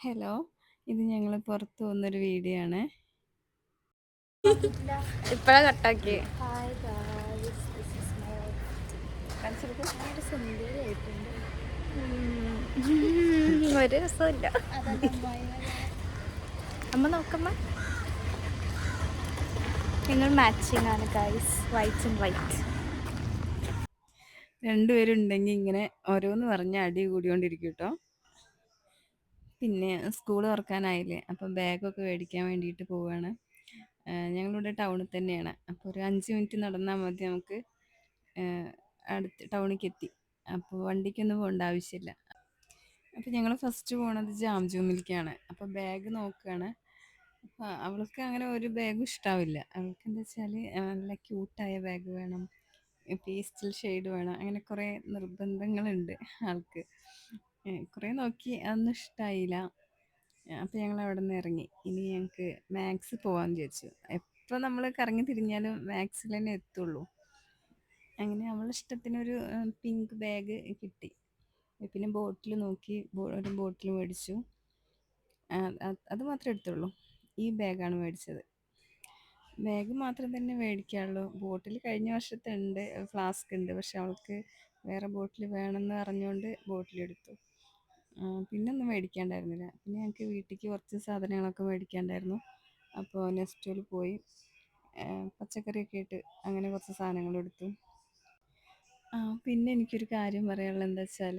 Hello, ഇത് ഞങ്ങൾ പുറത്ത് പോകുന്നൊരു വീഡിയോ ആണ്. ഇപ്പഴാ കട്ടാക്കി. Hi guys, this is my outfit. സുന്ദരിയായിട്ടുണ്ട്. ഒരു രസമില്ല. അമ്മ നോക്കമ്മ, നിങ്ങൾ മാച്ചിങ് ആണ് ഗായ്സ്, വൈറ്റ് ആൻഡ് വൈറ്റ്. രണ്ടുപേരുണ്ടെങ്കിൽ ഇങ്ങനെ ഓരോന്ന് പറഞ്ഞ് അടി കൂടിക്കൊണ്ടിരിക്കും കേട്ടോ. പിന്നെ സ്കൂൾ തുറക്കാനായില്ലേ, അപ്പം ബാഗൊക്കെ മേടിക്കാൻ വേണ്ടിയിട്ട് പോവുകയാണ്. ഞങ്ങളിവിടെ ടൗണിൽ തന്നെയാണ്. അപ്പോൾ ഒരു 5 മിനിറ്റ് നടന്നാൽ മതി നമുക്ക് അടുത്ത് ടൗണിലേക്ക് എത്തി. അപ്പോൾ വണ്ടിക്കൊന്നും പോകേണ്ട ആവശ്യമില്ല. അപ്പോൾ ഞങ്ങൾ ഫസ്റ്റ് പോണത് ജാം ജൂമിലേക്കാണ്. അപ്പോൾ ബാഗ് നോക്കുകയാണ്. അവൾക്ക് അങ്ങനെ ഒരു ബാഗും ഇഷ്ടാവില്ല. അവൾക്ക് എന്താ വെച്ചാൽ നല്ല ക്യൂട്ടായ ബാഗ് വേണം, പേസ്റ്റൽ ഷെയ്ഡ് വേണം, അങ്ങനെ കുറേ നിർബന്ധങ്ങളുണ്ട് ആൾക്ക്. കുറേ നോക്കി, അതൊന്നും ഇഷ്ടമായില്ല. അപ്പോൾ ഞങ്ങൾ അവിടെ നിന്ന് ഇറങ്ങി. ഇനി ഞങ്ങൾക്ക് മാക്സ് പോകാമെന്ന് വിചാരിച്ചു. എപ്പോൾ നമ്മൾ കറങ്ങി തിരിഞ്ഞാലും മാക്സിൽ തന്നെ എത്തുള്ളൂ. അങ്ങനെ അവളുടെ ഇഷ്ടത്തിനൊരു പിങ്ക് ബാഗ് കിട്ടി. പിന്നെ ബോട്ടിൽ നോക്കി, ഒരു ബോട്ടിൽ മേടിച്ചു. അത് മാത്രമേ എടുത്തുള്ളൂ. ഈ ബാഗാണ് മേടിച്ചത്. ബാഗ് മാത്രം തന്നെ മേടിക്കാനുള്ളൂ. ബോട്ടിൽ കഴിഞ്ഞ വർഷത്തെ ഉണ്ട്, ഫ്ലാസ്ക് ഉണ്ട്. പക്ഷെ അവൾക്ക് വേറെ ബോട്ടിൽ വേണമെന്ന് പറഞ്ഞുകൊണ്ട് ബോട്ടിലെടുത്തു. പിന്നെ ഒന്നും മേടിക്കാണ്ടായിരുന്നില്ല. പിന്നെ ഞങ്ങൾക്ക് വീട്ടിലേക്ക് കുറച്ച് സാധനങ്ങളൊക്കെ മേടിക്കാണ്ടായിരുന്നു. അപ്പോൾ നെസ്റ്റോയിൽ പോയി പച്ചക്കറിയൊക്കെ ഇട്ട് അങ്ങനെ കുറച്ച് സാധനങ്ങളെടുത്തു. പിന്നെ എനിക്കൊരു കാര്യം പറയാനുള്ളത് എന്താ വെച്ചാൽ,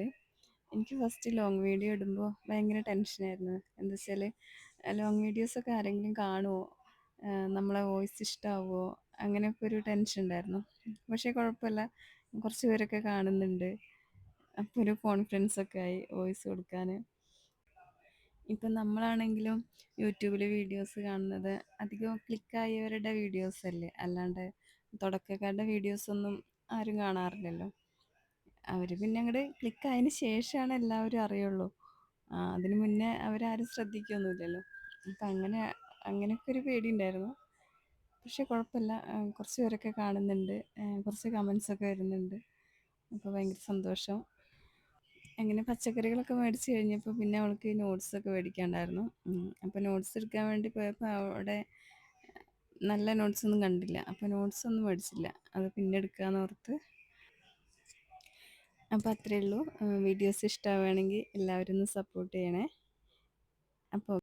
എനിക്ക് ഫസ്റ്റ് ലോങ് വീഡിയോ ഇടുമ്പോൾ ഭയങ്കര ടെൻഷനായിരുന്നു. എന്താ വെച്ചാൽ ലോങ് വീഡിയോസൊക്കെ ആരെങ്കിലും കാണുമോ, നമ്മളെ വോയിസ് ഇഷ്ടമാവുമോ, അങ്ങനെയൊക്കെ ഒരു ടെൻഷൻ ഉണ്ടായിരുന്നു. പക്ഷേ കുഴപ്പമില്ല, കുറച്ച് പേരൊക്കെ കാണുന്നുണ്ട്. അപ്പോൾ ഒരു കോൺഫിഡൻസൊക്കെ ആയി വോയിസ് കൊടുക്കാൻ. ഇപ്പം നമ്മളാണെങ്കിലും യൂട്യൂബിൽ വീഡിയോസ് കാണുന്നത് അധികം ക്ലിക്കായവരുടെ വീഡിയോസല്ലേ, അല്ലാണ്ട് തുടക്കക്കാരുടെ വീഡിയോസൊന്നും ആരും കാണാറില്ലല്ലോ. അവർ പിന്നെ അങ്ങോട്ട് ക്ലിക്കായതിന് ശേഷമാണ് എല്ലാവരും അറിയുള്ളൂ. അതിന് മുന്നേ അവരാരും ശ്രദ്ധിക്കുകയൊന്നുമില്ലല്ലോ. അപ്പം അങ്ങനെയൊക്കെ ഒരു പേടിയുണ്ടായിരുന്നു. പക്ഷെ കുഴപ്പമില്ല, കുറച്ച് പേരൊക്കെ കാണുന്നുണ്ട്, കുറച്ച് കമൻസൊക്കെ വരുന്നുണ്ട്. അപ്പോൾ ഭയങ്കര സന്തോഷം. അങ്ങനെ പച്ചക്കറികളൊക്കെ മേടിച്ച് കഴിഞ്ഞപ്പോൾ പിന്നെ അവൾക്ക് നോട്ട്സൊക്കെ മേടിക്കാണ്ടായിരുന്നു. അപ്പോൾ നോട്ട്സ് എടുക്കാൻ വേണ്ടി പോയപ്പോൾ അവിടെ നല്ല നോട്ട്സൊന്നും കണ്ടില്ല. അപ്പോൾ നോട്ട്സൊന്നും മേടിച്ചില്ല, അത് പിന്നെ എടുക്കാമെന്ന് ഓർത്ത്. അപ്പോൾ അത്രയേ ഉള്ളൂ. വീഡിയോസ് ഇഷ്ടമാവുകയാണെങ്കിൽ എല്ലാവരും ഒന്ന് സപ്പോർട്ട് ചെയ്യണേ. അപ്പോൾ